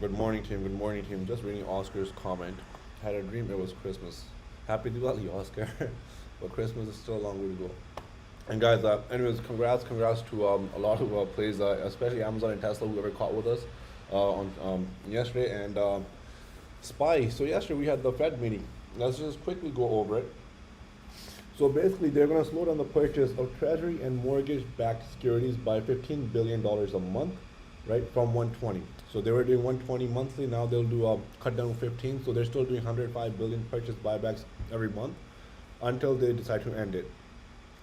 Good morning, team. Good morning, team. Just reading Oscar's comment. Had a dream it was Christmas. Happy Diwali, Oscar. But Christmas is still a long way to go. And guys, anyways, congrats to a lot of plays, especially Amazon and Tesla, whoever caught with us on yesterday. And Spy. So yesterday we had the Fed meeting. Let's just quickly go over it. So basically, they're going to slow down the purchase of Treasury and mortgage-backed securities by $15 billion a month, right, from 120. So they were doing 120 monthly. Now they'll do a cut down 15. So they're still doing 105 billion purchase buybacks every month until they decide to end it,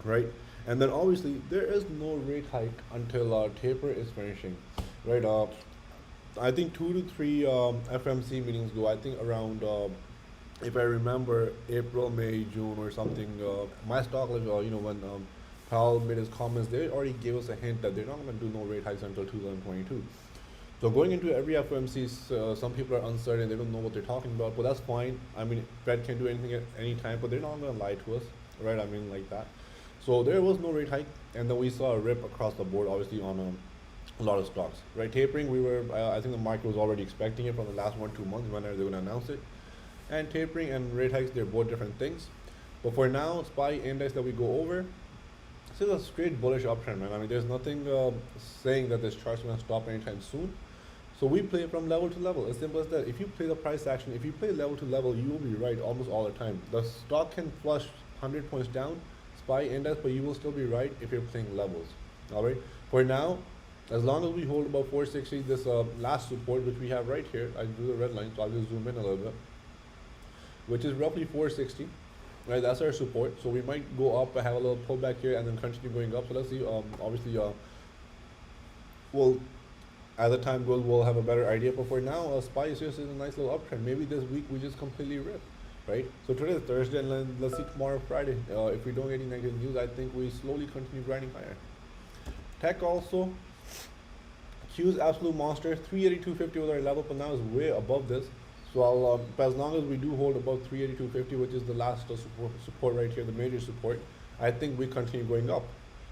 right? And then obviously there is no rate hike until taper is finishing, right? I think 2 to 3 FMC meetings go. I think around if I remember, April, May, June, or something. My stock, like when Powell made his comments, they already gave us a hint that they're not going to do no rate hikes until 2022. So going into every FOMC, some people are uncertain, they don't know what they're talking about, but that's fine. I mean, Fed can do anything at any time, but they're not going to lie to us, right? I mean, like that. So there was no rate hike, and then we saw a rip across the board, obviously on a lot of stocks, right? Tapering, I think the market was already expecting it from the last 1-2 months when they're going to announce it. And tapering and rate hikes, they're both different things. But for now, SPY index that we go over, this is a straight bullish uptrend, man. I mean, there's nothing saying that this chart's going to stop anytime soon. So we play from level to level, as simple as that. If you play the price action, if you play level to level, you will be right almost all the time. The stock can flush 100 points down, SPY index, but you will still be right if you're playing levels. All right. For now, as long as we hold about 460, this last support, which we have right here, I drew the red line, so I'll just zoom in a little bit, which is roughly 460. Right, that's our support. So we might go up, have a little pullback here, and then continue going up. So let's see. Obviously, we'll as the time goes, we'll have a better idea. But for now, SPY is just a nice little uptrend. Maybe this week we just completely rip, right? So today is Thursday, and let's see tomorrow, Friday. If we don't get any negative news, I think we slowly continue grinding higher. Tech also, Q's absolute monster, 382.50 was our level, but now is way above this. So but as long as we do hold above 382.50, which is the last support right here, the major support, I think we continue going up.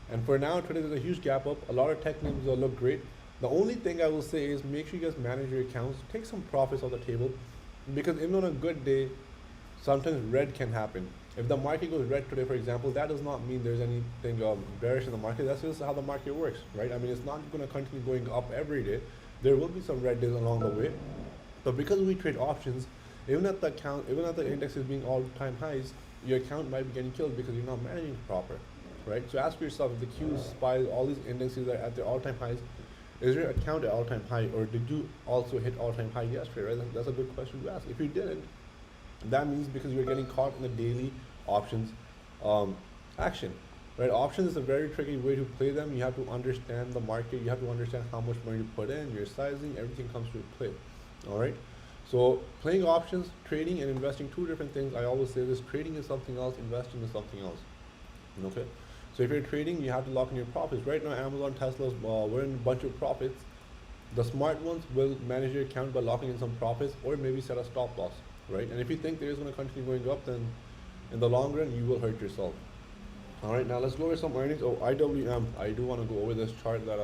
And for now, today there's a huge gap up. A lot of tech names look great. The only thing I will say is make sure you guys manage your accounts, take some profits off the table, because even on a good day, sometimes red can happen. If the market goes red today, for example, that does not mean there's anything bearish in the market. That's just how the market works, right? I mean, it's not going to continue going up every day. There will be some red days along the way, but because we trade options, even at the index is being all-time highs, your account might be getting killed because you're not managing proper, right? So ask yourself, if the Qs, SPY, all these indexes are at their all-time highs, is your account at all-time high, or did you also hit all-time high yesterday, right? That's a good question to ask. If you didn't, that means because you're getting caught in the daily options action, right? Options is a very tricky way to play them. You have to understand the market. You have to understand how much money you put in, your sizing, everything comes to play, all right? So playing options, trading, and investing, two different things. I always say this: trading is something else, investing is something else, okay? So if you're trading, you have to lock in your profits. Right now, Amazon, Tesla's, we're in a bunch of profits. The smart ones will manage your account by locking in some profits, or maybe set a stop loss, right? And if you think there is going to continue going up, then in the long run, you will hurt yourself. All right, now let's go over some earnings. Oh, IWM, I do want to go over this chart that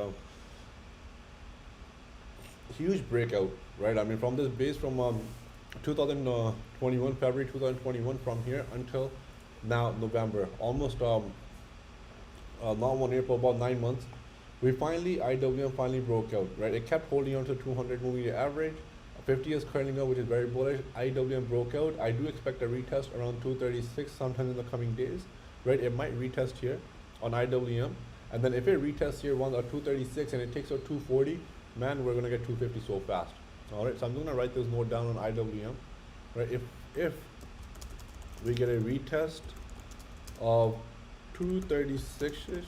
huge breakout, right? I mean, from this base from 2021, February 2021, from here until now, November, almost not 1 year, but about 9 months, IWM finally broke out, right? It kept holding on to 200 moving average. 50 is curling out, which is very bullish. IWM broke out. I do expect a retest around 236 sometime in the coming days, right? It might retest here on IWM, and then if it retests here once at 236 and it takes out 240, man, we're gonna get 250 so fast. All right, so I'm gonna write this note down on IWM, right? If we get a retest of 236-ish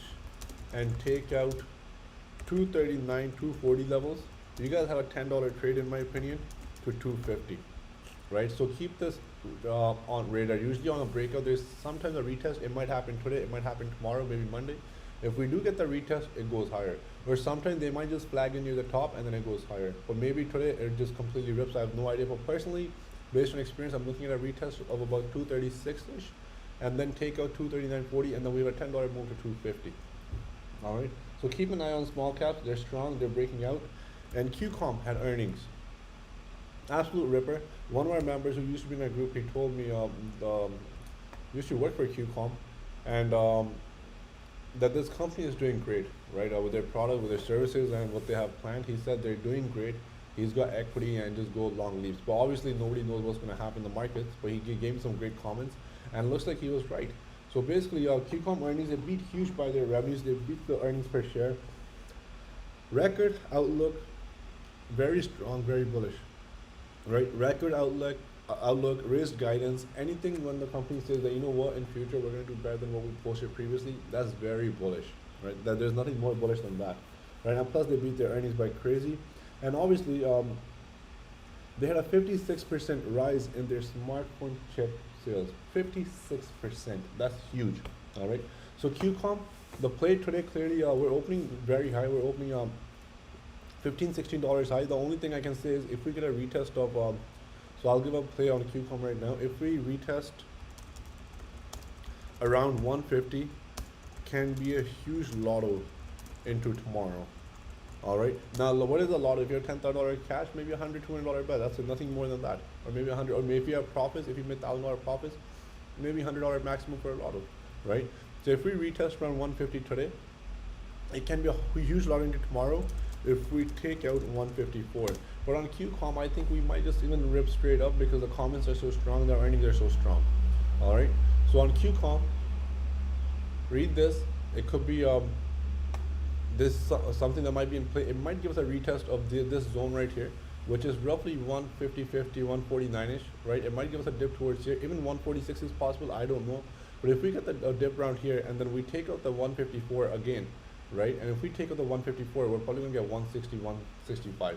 and take out 239, 240 levels, you guys have a $10 trade in my opinion to 250, right? So keep this on radar. Usually on a breakout, there's sometimes a retest. It might happen today, it might happen tomorrow, maybe Monday. If we do get the retest, it goes higher. Or sometimes they might just flag in near the top and then it goes higher. But maybe today it just completely rips. I have no idea. But personally, based on experience, I'm looking at a retest of about 236-ish, and then take out 239.40, and then we have a $10 move to 250. All right. So keep an eye on small caps. They're strong. They're breaking out. And QCOM had earnings. Absolute ripper. One of our members who used to be in our group, he told me used to work for QCOM, and that this company is doing great, right? With their product, with their services, and what they have planned. He said they're doing great. He's got equity and just go long leaps. But obviously, nobody knows what's going to happen in the markets. But he gave me some great comments, and looks like he was right. So basically, QCOM earnings, they beat huge by their revenues. They beat the earnings per share. Record outlook, very strong, very bullish, right? Record outlook, raised guidance. Anything when the company says that, you know what, in future we're going to do better than what we posted previously, that's very bullish, right? That there's nothing more bullish than that, right? And plus they beat their earnings by crazy, and obviously they had a 56% rise in their smartphone chip sales. 56%, that's huge. All right. So QCOM, the play today clearly we're opening very high. We're opening $15-16 high. The only thing I can say is if we get a retest of so I'll give a play on QCOM right now. If we retest around 150, can be a huge lotto into tomorrow. All right. Now, what is a lotto? If you have $10,000 cash, maybe $100, $200 bet. That's it, nothing more than that. Or maybe 100. Or maybe if you have profits, if you make $1,000 profits, maybe $100 maximum for a lotto, right? So if we retest around 150 today, it can be a huge lotto into tomorrow if we take out 154. But on QCOM, I think we might just even rip straight up because the comments are so strong, their earnings are so strong. All right. So on QCOM, read this. It could be this something that might be in play. It might give us a retest of this zone right here, which is roughly 150, 149ish, right? It might give us a dip towards here. Even 146 is possible. I don't know. But if we get a dip around here and then we take out the 154 again, right? And if we take out the 154, we're probably going to get 160, 165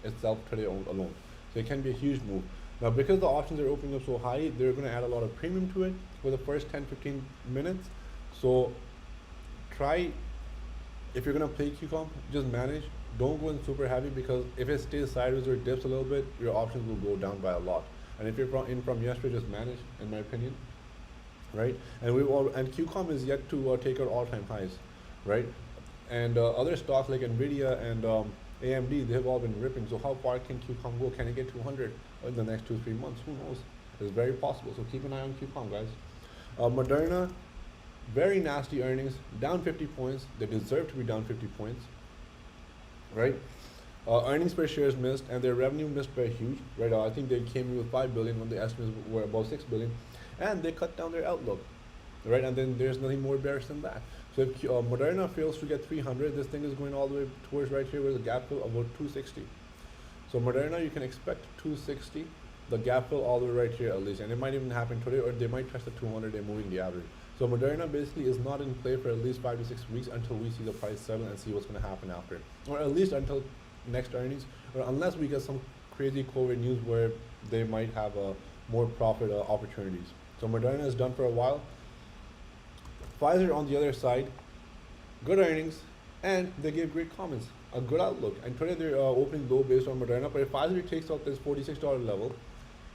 itself today alone. So it can be a huge move. Now, because the options are opening up so high, they're going to add a lot of premium to it for the first 10-15 minutes. So try, if you're going to play QCOM, just manage. Don't go in super heavy because if it stays sideways or dips a little bit, your options will go down by a lot. And if you're from yesterday, just manage, in my opinion, right? And QCOM is yet to take out all-time highs, right? And other stocks like Nvidia and AMD, they have all been ripping. So how far can QCOM go? Can it get 200 in the next 2-3 months? Who knows? It's very possible. So keep an eye on QCOM, guys. Moderna, very nasty earnings, down 50 points. They deserve to be down 50 points, right? Earnings per shares missed, and their revenue missed by huge, right? I think they came in with 5 billion when the estimates were about 6 billion, and they cut down their outlook, right? And then there's nothing more bearish than that. So if Moderna fails to get 300, this thing is going all the way towards right here with a gap fill about 260. So Moderna, you can expect 260, the gap fill all the way right here at least, and it might even happen today, or they might touch the 200-day moving the average. So Moderna basically is not in play for at least 5 to 6 weeks until we see the price settle and see what's going to happen after, or at least until next earnings, or unless we get some crazy COVID news where they might have more profit opportunities. So Moderna is done for a while. Pfizer on the other side, good earnings, and they gave great comments, a good outlook. And today they're opening low based on Moderna. But if Pfizer takes out this $46 level,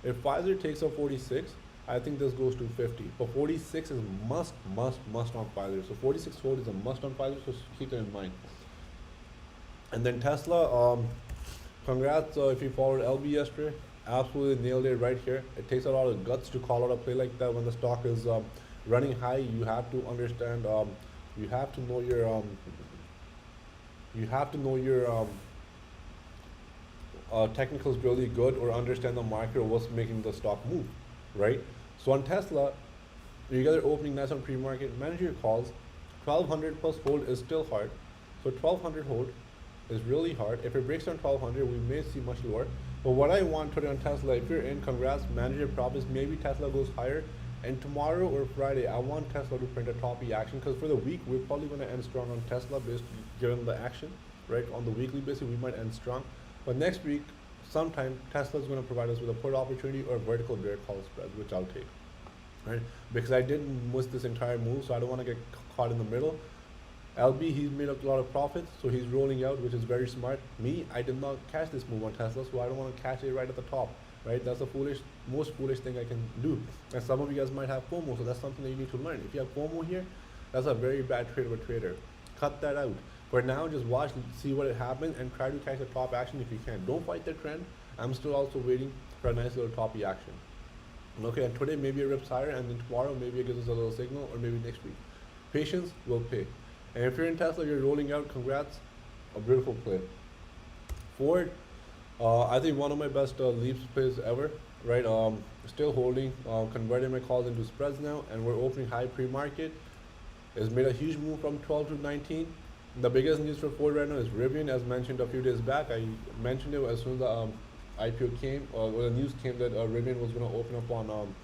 if Pfizer takes out 46, I think this goes to 50. But 46 is must on Pfizer. So 46 hold is a must on Pfizer. So keep that in mind. And then Tesla, congrats if you followed LB yesterday. Absolutely nailed it right here. It takes a lot of guts to call out a play like that when the stock is running high. You have to understand. You have to know your. You have to know your technicals really good, or understand the market or what's making the stock move, right? So on Tesla, you guys are opening nice on pre-market. Manage your calls. 1200 plus hold is still hard. So 1200 hold is really hard. If it breaks down 1200, we may see much lower. But what I want today on Tesla, if you're in, congrats, manage your profits. Maybe Tesla goes higher. And tomorrow or Friday, I want Tesla to print a top E action, because for the week, we're probably going to end strong on Tesla based given the action, right? On the weekly basis, we might end strong. But next week, sometime, Tesla is going to provide us with a put opportunity or vertical bear call spread, which I'll take, right? Because I didn't miss this entire move, so I don't want to get caught in the middle. LB, he's made a lot of profits, so he's rolling out, which is very smart. Me, I did not catch this move on Tesla, so I don't want to catch it right at the top, right? That's the most foolish thing I can do. And some of you guys might have FOMO, so that's something that you need to learn. If you have FOMO here, that's a very bad trade of a trader. Cut that out. For now, just watch, see what happens, and try to catch the top action if you can. Don't fight the trend. I'm still also waiting for a nice little toppy action. Okay, and today maybe it rips higher, and then tomorrow maybe it gives us a little signal, or maybe next week. Patience will pay. And if you're in Tesla, you're rolling out, congrats, a beautiful play. Ford, I think one of my best leaps plays ever, right? Still holding, converting my calls into spreads now, and we're opening high pre-market. It's made a huge move from 12 to 19. The biggest news for Ford right now is Rivian, as mentioned a few days back. I mentioned it as soon as the IPO came, or the news came that Rivian was going to open up on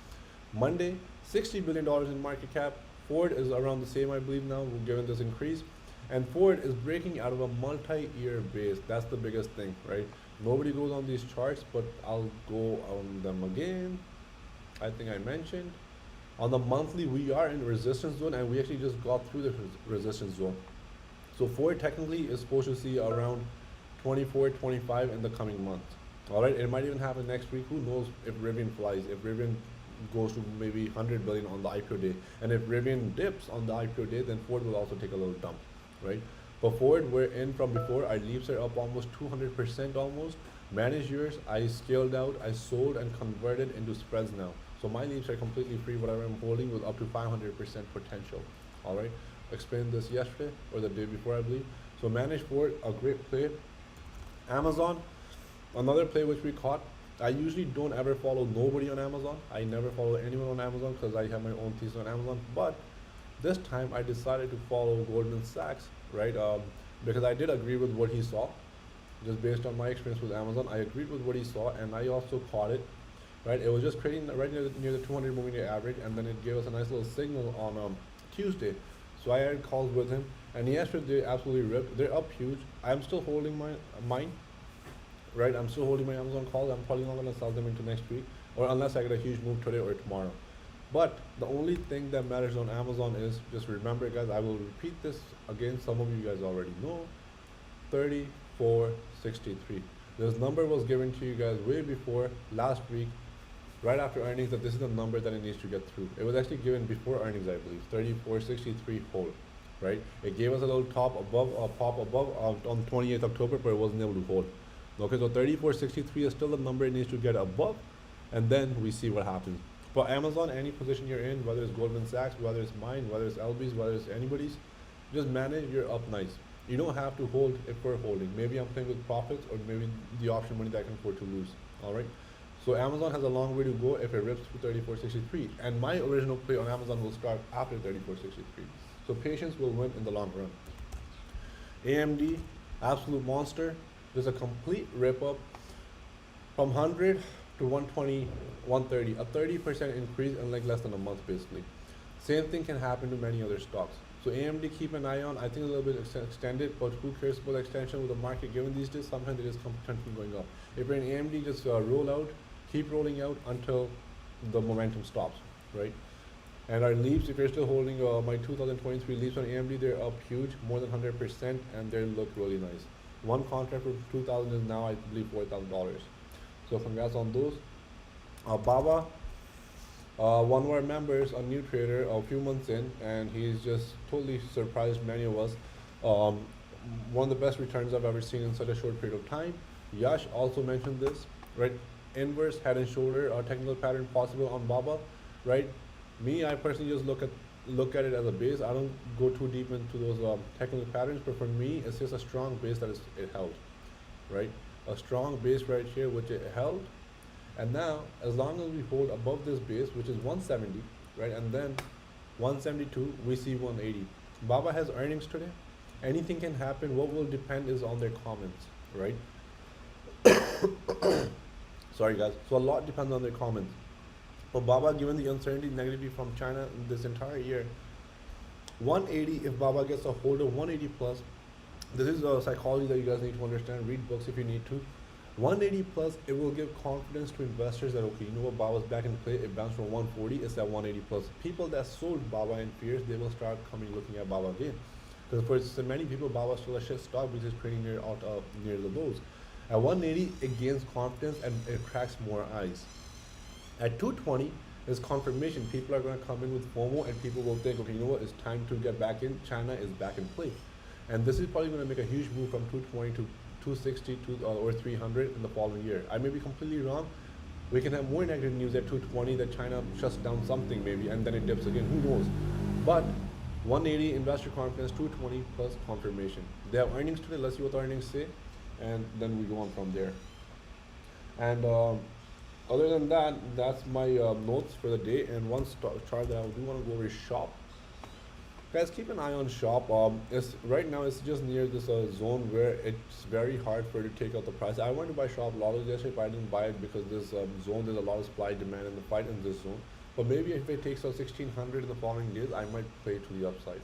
Monday. $60 billion in market cap. Ford is around the same, I believe, now, given this increase. And Ford is breaking out of a multi-year base. That's the biggest thing, right? Nobody goes on these charts, but I'll go on them again. I think I mentioned. On the monthly, we are in resistance zone, and we actually just got through the resistance zone. So Ford technically is supposed to see around 24, 25 in the coming month. All right, it might even happen next week. Who knows if Rivian flies, if Rivian goes to maybe 100 billion on the IPO day. And if Rivian dips on the IPO day, then Ford will also take a little dump, right? But Ford, we're in from before. Our leaps are up almost 200% almost. Manage yours. I scaled out, I sold and converted into spreads now. So my leaps are completely free. Whatever I'm holding with up to 500% potential. All right. Explained this yesterday or the day before, I believe. So manage Ford, a great play. Amazon, another play which we caught. I usually don't ever follow nobody on Amazon. I never follow anyone on Amazon because I have my own thesis on Amazon. But this time I decided to follow Goldman Sachs, right? Because I did agree with what he saw. Just based on my experience with Amazon, I agreed with what he saw, and I also caught it, right? It was just trading right near the 200 moving day average, and then it gave us a nice little signal on Tuesday. So I had calls with him, and yesterday they absolutely ripped. They're up huge. I'm still holding mine, right? I'm still holding my Amazon calls. I'm probably not going to sell them into next week, or unless I get a huge move today or tomorrow. But the only thing that matters on Amazon is, just remember, guys, I will repeat this again. Some of you guys already know, 34.63. This number was given to you guys way before last week, right after earnings, that this is the number that it needs to get through. It was actually given before earnings, I believe, 34.63 hold, right? It gave us a little top above, pop above on 28th October, but it wasn't able to hold. Okay, so 34.63 is still the number it needs to get above, and then we see what happens. For Amazon, any position you're in, whether it's Goldman Sachs, whether it's mine, whether it's LB's, whether it's anybody's, just manage your up nice. You don't have to hold if we're holding. Maybe I'm playing with profits, or maybe the option money that I can afford to lose. All right. So Amazon has a long way to go if it rips to 34.63. And my original play on Amazon will start after 34.63. So patience will win in the long run. AMD, absolute monster. There's a complete rip up from 100 to 120, 130, a 30% increase in like less than a month basically. Same thing can happen to many other stocks. So AMD, keep an eye on. I think a little bit extended, but who cares about extension with the market given these days? Sometimes it is continue going up. If you're in AMD, just roll out, keep rolling out until the momentum stops, right? And our leaps, if you're still holding my 2023 leaps on AMD, they're up huge, more than 100%, and they look really nice. One contract for 2,000 is now, I believe, $4,000. So congrats on those. Baba, one of our members, a new trader, a few months in, and he's just totally surprised many of us. One of the best returns I've ever seen in such a short period of time. Yash also mentioned this, right? Inverse head and shoulder technical pattern possible on Baba, right? Me, I personally just look at it as a base. I don't go too deep into those technical patterns, but for me, it's just a strong base that it held, right? A strong base right here, which it held. And now, as long as we hold above this base, which is 170, right, and then 172, we see 180. Baba has earnings today. Anything can happen. What will depend is on their comments, right? Sorry, guys. So a lot depends on their comments. But Baba, given the uncertainty, negativity from China in this entire year, 180, if Baba gets a hold of 180 plus, this is a psychology that you guys need to understand. Read books if you need to. 180 plus, it will give confidence to investors that, okay, you know what, Baba's back in play. It bounced from 140, it's at 180 plus. People that sold Baba in fears, they will start coming looking at Baba again. Because for so many people, Baba's still a shit stock because it's trading near the lows. At 180, it gains confidence and it cracks more eyes. At 220 is confirmation. People are going to come in with FOMO and people will think, okay, you know what, it's time to get back in. China is back in play. And this is probably going to make a huge move from 220 to 260 or 300 in the following year. I may be completely wrong. We can have more negative news at 220 that China shuts down something maybe and then it dips again. Who knows? But 180 investor confidence, 220 plus confirmation. They have earnings today. Let's see what the earnings say, and then we go on from there. And other than that, that's my notes for the day. And one chart that I do want to go over is shop. Guys, keep an eye on shop. It's right now it's just near this zone where it's very hard for it to take out the price. I wanted to buy shop lottos yesterday, but I didn't buy it because this zone there's a lot of supply demand in the fight in this zone. But maybe if it takes out 1600 in the following days, I might play to the upside,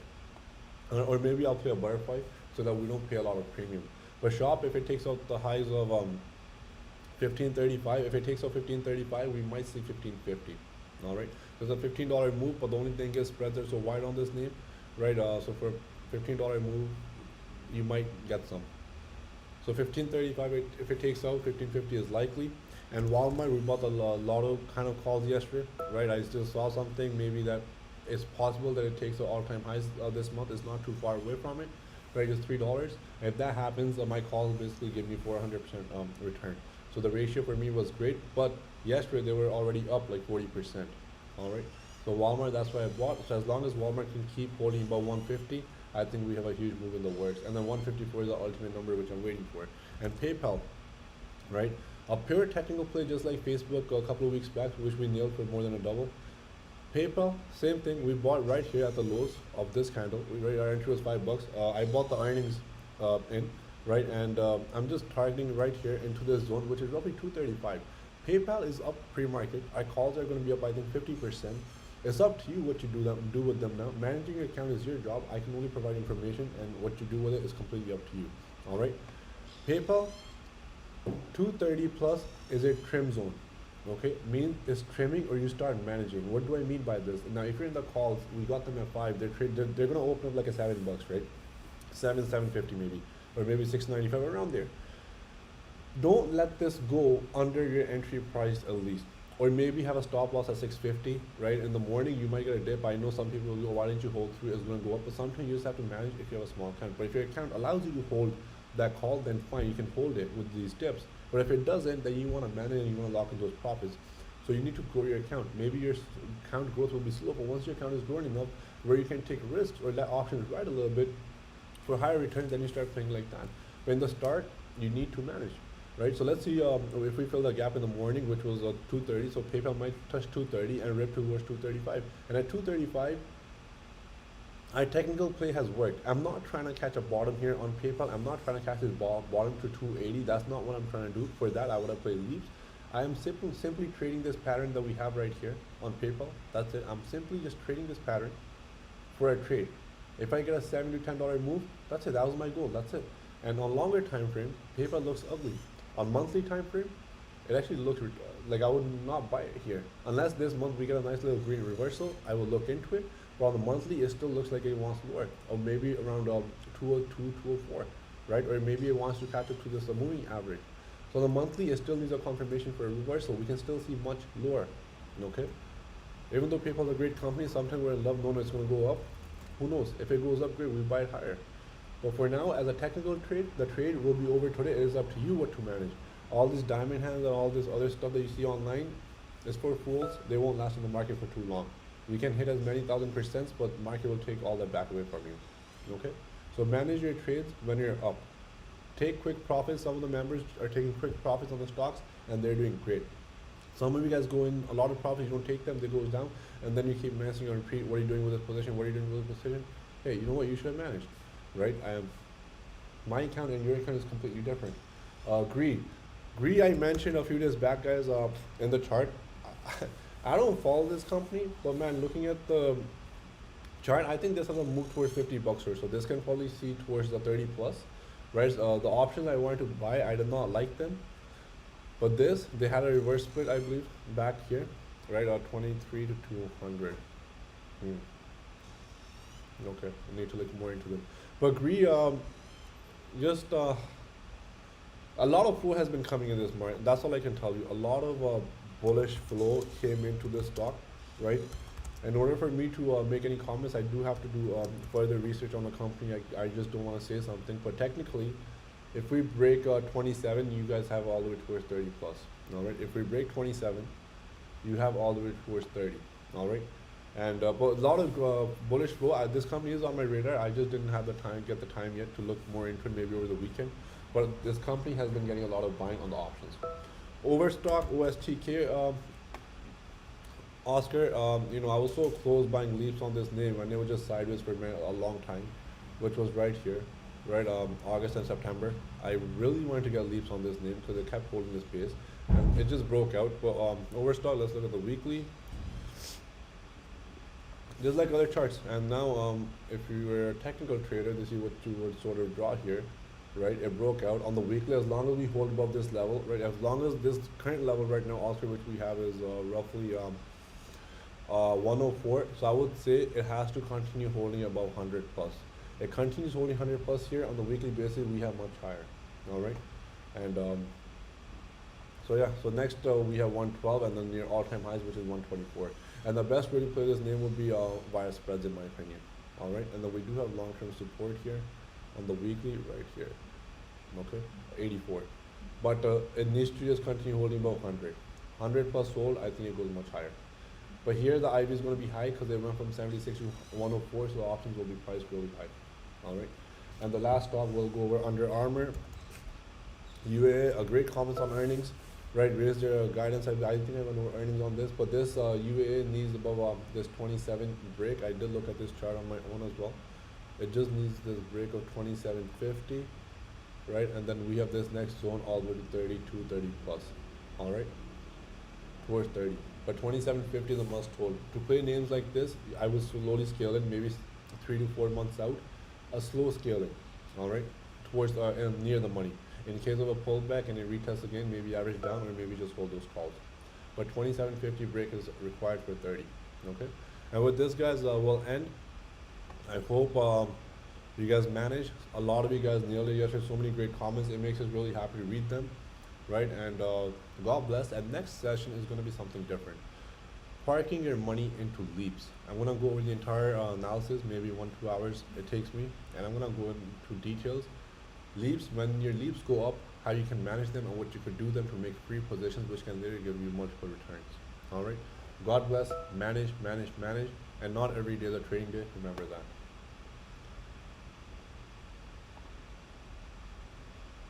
or maybe I'll play a butterfly so that we don't pay a lot of premium. But shop, if it takes out the highs of 1535, if it takes out 1535, we might see 1550. All right, there's a $15 move, but the only thing is spreads are so wide on this name. Right, so for $15 move, you might get some. So 1535, if it takes out, 1550 is likely. And Walmart, we bought a lot of kind of calls yesterday, right? I still saw something, maybe that it's possible that it takes out all-time highs this month. It's not too far away from it, right? It's $3. If that happens, my calls basically give me 400% return. So the ratio for me was great, but yesterday they were already up like 40%, all right? So Walmart, that's why I bought. So as long as Walmart can keep holding above 150, I think we have a huge move in the works. And then 154 is the ultimate number which I'm waiting for. And PayPal, right? A pure technical play just like Facebook a couple of weeks back, which we nailed for more than a double. PayPal, same thing. We bought right here at the lows of this candle. Our entry was $5. I bought the earnings in, right? And I'm just targeting right here into this zone, which is roughly 235. PayPal is up pre-market. Our calls are going to be up, I think, 50%. It's up to you what you do with them now. Managing your account is your job. I can only provide information, and what you do with it is completely up to you. All right. PayPal 230 plus is a trim zone. Okay, means it's trimming or you start managing. What do I mean by this? Now, if you're in the calls, we got them at 5. They're gonna open up like a $7, right? 750 maybe, or maybe 695 around there. Don't let this go under your entry price at least. Or maybe have a stop loss at 650, right? In the morning, you might get a dip. I know some people will go, why didn't you hold through? It's going to go up. But sometimes you just have to manage if you have a small account. But if your account allows you to hold that call, then fine, you can hold it with these dips. But if it doesn't, then you want to manage and you want to lock in those profits. So you need to grow your account. Maybe your account growth will be slow, but once your account is growing enough, where you can take risks or let options ride a little bit for higher returns, then you start playing like that. But in the start, you need to manage. Right, so let's see if we fill the gap in the morning, which was 230. So PayPal might touch 230 and rip towards 235. And at 235, our technical play has worked. I'm not trying to catch a bottom here on PayPal. I'm not trying to catch this bottom to 280. That's not what I'm trying to do. For that, I would have played leaps. I am simply trading this pattern that we have right here on PayPal. That's it. I'm simply just trading this pattern for a trade. If I get a $7 to $10 move, that's it. That was my goal. That's it. And on longer time frame, PayPal looks ugly. On monthly time frame, it actually looks like I would not buy it here. Unless this month we get a nice little green reversal, I will look into it. But on the monthly, it still looks like it wants to work. Or maybe around 202, 204, right? Or maybe it wants to catch up to this moving average. So the monthly, it still needs a confirmation for a reversal. We can still see much lower, okay? Even though PayPal is a great company, sometimes we're in love knowing it's going to go up. Who knows? If it goes up, great, we buy it higher. But for now, as a technical trade, the trade will be over today. It is up to you what to manage. All these diamond hands and all this other stuff that you see online is for fools. They won't last in the market for too long. You can hit as many 1000%, but the market will take all that back away from you. Okay? So manage your trades when you're up. Take quick profits. Some of the members are taking quick profits on the stocks, and they're doing great. Some of you guys go in a lot of profits, you don't take them, they goes down, and then you keep managing your retreat. What are you doing with this position? What are you doing with this position? Hey, you know what? You should have managed. Right? My account and your account is completely different. Gree I mentioned a few days back, guys, in the chart. I don't follow this company, but man, looking at the chart, I think this has a move towards $50 or so. This can probably see towards the 30 plus, right? The options I wanted to buy, I did not like them. But this, they had a reverse split, I believe, back here, right? 23 to 200. Okay, I need to look more into them. But Gree, just a lot of flow has been coming in this market. That's all I can tell you. A lot of bullish flow came into this stock, right? In order for me to make any comments, I do have to do further research on the company. I just don't want to say something. But technically, If we break 27, you guys have all the way towards 30 plus. All right. If we break 27, you have all the way towards 30. All right. And but a lot of bullish flow. This company is on my radar. I just didn't have the time, get the time yet to look more into it, maybe over the weekend. But this company has been getting a lot of buying on the options. Overstock OSTK. Oscar, I was so close buying leaps on this name, and it was just sideways for a long time, which was right here, right? August and September. I really wanted to get leaps on this name because it kept holding this base, and it just broke out. But overstock, let's look at the weekly. Just like other charts, and now if you were a technical trader, this is what you would sort of draw here, right? It broke out on the weekly. As long as we hold above this level, right? As long as this current level right now, Oscar, which we have is roughly 104. So I would say it has to continue holding above 100 plus. It continues holding 100 plus here on the weekly basis. We have much higher. All right, and so yeah. So next we have 112, and then near all-time highs, which is 124. And the best way to play this name would be via spreads, in my opinion. All right, and then we do have long-term support here on the weekly right here. Okay, 84. But it needs to just continue holding above 100. 100 plus sold. I think it goes much higher. But here the IV is going to be high because they went from 76 to 104, so the options will be priced really high. All right, and the last stock we'll go over Under Armour. UAA, a great comments on earnings, right? Raised their guidance. I think I went over earnings on this, but this UAA needs above this 27 break. I did look at this chart on my own as well. It just needs this break of 27.50, right? And then we have this next zone all the way to 32, 30 plus. All right, towards 30. But 27.50 is a must hold. To play names like this, I would slowly scale it, maybe 3 to 4 months out. A slow scaling, all right, towards near the money. In case of a pullback and it retests again, maybe average down or maybe just hold those calls. But 27.50 break is required for 30, okay? And with this, guys, we'll end. I hope you guys manage. A lot of you guys nailed it yesterday. So many great comments. It makes us really happy to read them. Right, and God bless. And next session is going to be something different. Parking your money into leaps. I'm going to go over the entire analysis, maybe 1-2 hours it takes me, and I'm going to go into details. Leaps, when your leaps go up, how you can manage them and what you could do them to make free positions, which can literally give you multiple returns. All right. God bless. Manage, manage, manage, and not every day is a trading day. Remember that.